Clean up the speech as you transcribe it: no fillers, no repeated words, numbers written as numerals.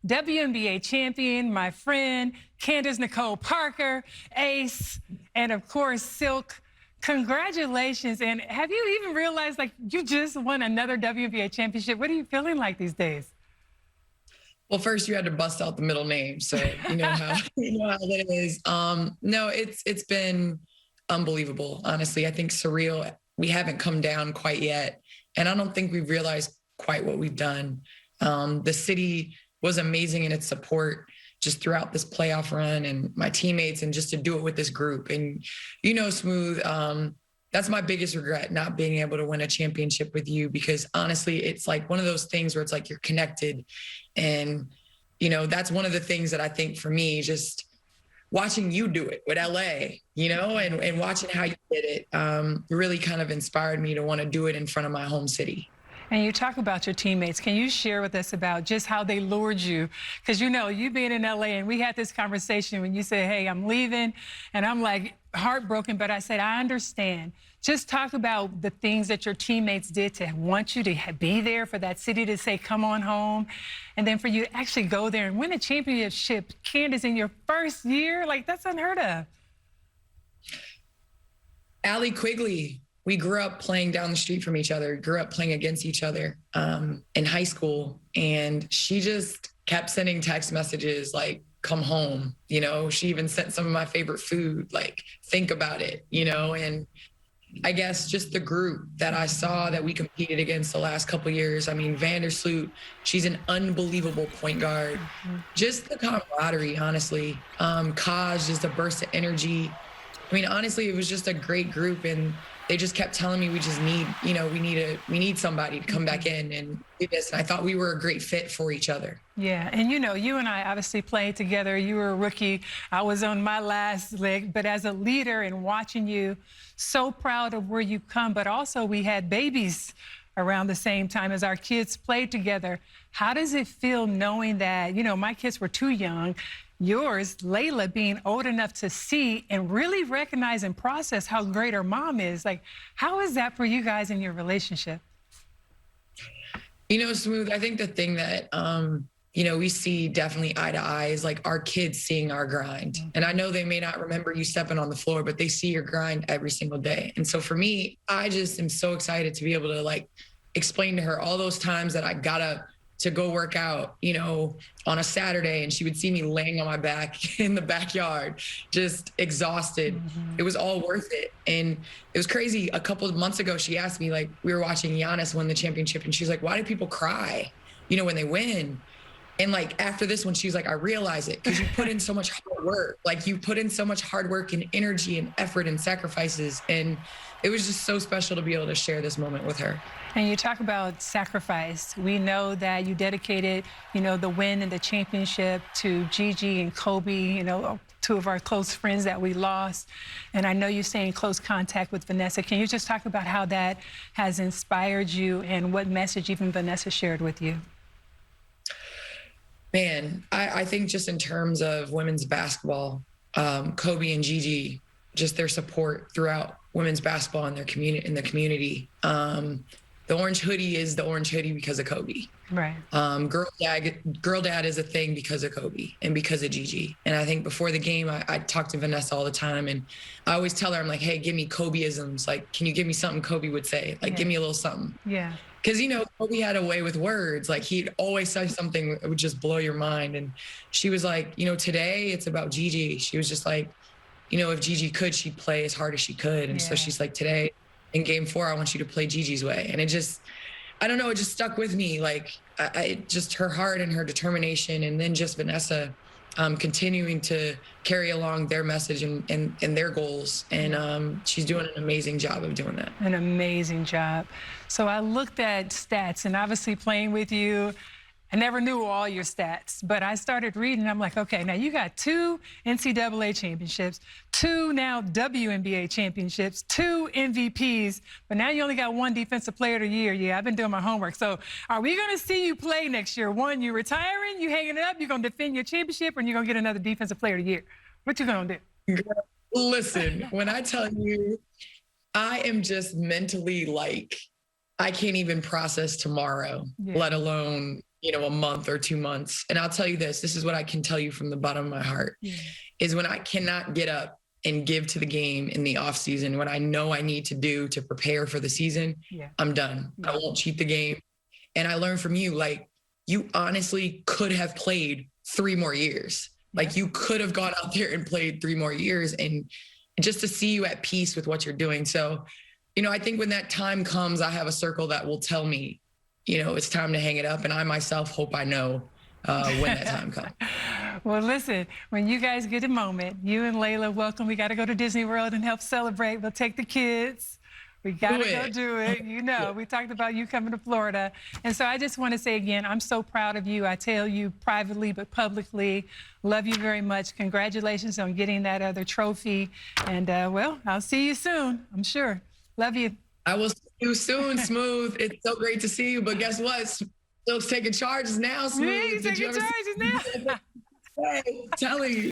WNBA champion, my friend, Candace Nicole Parker, Ace, and of course, Silk. Congratulations. And have you even realized, like, you just won another WNBA championship? What are you feeling like these days? Well, first you had to bust out the middle name, so you know how that is. No, it's been unbelievable. Honestly, I think surreal. We haven't come down quite yet, and I don't think we've realized quite what we've done. The city was amazing in its support just throughout this playoff run, and my teammates, and just to do it with this group. And Smooth. That's my biggest regret, not being able to win a championship with you, because honestly, it's like one of those things where it's like you're connected. And, that's one of the things that I think for me, just watching you do it with LA, and watching how you did it really kind of inspired me to want to do it in front of my home city. And you talk about your teammates. Can you share with us about just how they lured you? Because, you being in LA, and we had this conversation when you said, hey, I'm leaving, and I'm like heartbroken, but I said, I understand. Just talk about the things that your teammates did to want you to be there, for that city to say, come on home. And then for you to actually go there and win a championship, Candace, in your first year, like, that's unheard of. Allie Quigley. We grew up playing down the street from each other, grew up playing against each other in high school. And she just kept sending text messages like, come home. She even sent some of my favorite food, like, think about it, and I guess just the group that I saw that we competed against the last couple of years. I mean, Vandersloot, she's an unbelievable point guard. Mm-hmm. Just the camaraderie, honestly. Kaj, just a burst of energy. I mean, honestly, it was just a great group, and they just kept telling me we just need, we need somebody to come back in and do this. And I thought we were a great fit for each other. Yeah, and you and I obviously played together. You were a rookie. I was on my last leg, but as a leader and watching you, so proud of where you've come, but also we had babies around the same time as our kids played together. How does it feel knowing that, my kids were too young, yours, Layla, being old enough to see and really recognize and process how great her mom is? Like, how is that for you guys in your relationship? Smooth, I think the thing that, we see definitely eye to eye is like our kids seeing our grind. Mm-hmm. And I know they may not remember you stepping on the floor, but they see your grind every single day. And so for me, I just am so excited to be able to like explain to her all those times that I got up to go work out, on a Saturday, and she would see me laying on my back in the backyard, just exhausted. Mm-hmm. It was all worth it. And it was crazy. A couple of months ago, she asked me, like, we were watching Giannis win the championship, and she's like, why do people cry, when they win? And like, after this one, she's like, I realize it, because you put in so much hard work. Like, you put in so much hard work and energy and effort and sacrifices. And it was just so special to be able to share this moment with her. And you talk about sacrifice. We know that you dedicated, the win and the championship to Gigi and Kobe, two of our close friends that we lost. And I know you stay in close contact with Vanessa. Can you just talk about how that has inspired you and what message even Vanessa shared with you? Man, I think just in terms of women's basketball, Kobe and Gigi, just their support throughout women's basketball in the community. The orange hoodie is the orange hoodie because of Kobe. Right. Girl dad is a thing because of Kobe and because of Gigi. And I think before the game, I talk to Vanessa all the time, and I always tell her, I'm like, hey, give me Kobe-isms. Like, can you give me something Kobe would say? Like, give me a little something. Yeah. Because, Kobe had a way with words. Like, he'd always say something that would just blow your mind. And she was like, today it's about Gigi. She was just like, if Gigi could, she'd play as hard as she could. And so she's like, today in game 4, I want you to play Gigi's way. And it just, I don't know, it just stuck with me. Like, I just her heart and her determination, and then just Vanessa continuing to carry along their message and their goals. And she's doing an amazing job of doing that. An amazing job. So I looked at stats, and obviously playing with you, I never knew all your stats, but I started reading. I'm like, okay, now you got 2 NCAA championships, 2 now WNBA championships, 2 MVPs, but now you only got 1 Defensive Player of the Year. Yeah, I've been doing my homework. So are we going to see you play next year? One, you retiring, you hanging it up, you're going to defend your championship, or you're going to get another Defensive Player of the Year? What you going to do? Listen, when I tell you, I am just mentally like, I can't even process tomorrow, let alone a month or 2 months. And I'll tell you this is what I can tell you from the bottom of my heart, is when I cannot get up and give to the game in the off season, what I know I need to do to prepare for the season, I'm done. I won't cheat the game. And I learned from you, like, you honestly could have played 3 more years. Like, you could have gone out there and played 3 more years, and just to see you at peace with what you're doing. So, I think when that time comes, I have a circle that will tell me, it's time to hang it up. And I myself hope I know when that time comes. Well, listen, when you guys get a moment, you and Layla, welcome. We got to go to Disney World and help celebrate. We'll take the kids. We got to go do it. We talked about you coming to Florida. And so I just want to say again, I'm so proud of you. I tell you privately, but publicly, love you very much. Congratulations on getting that other trophy. And well, I'll see you soon, I'm sure. Love you. I will see you soon, Smooth. It's so great to see you. But guess what? Still taking charges now, Smooth. Yeah, he's taking charges now. Hey, telling you.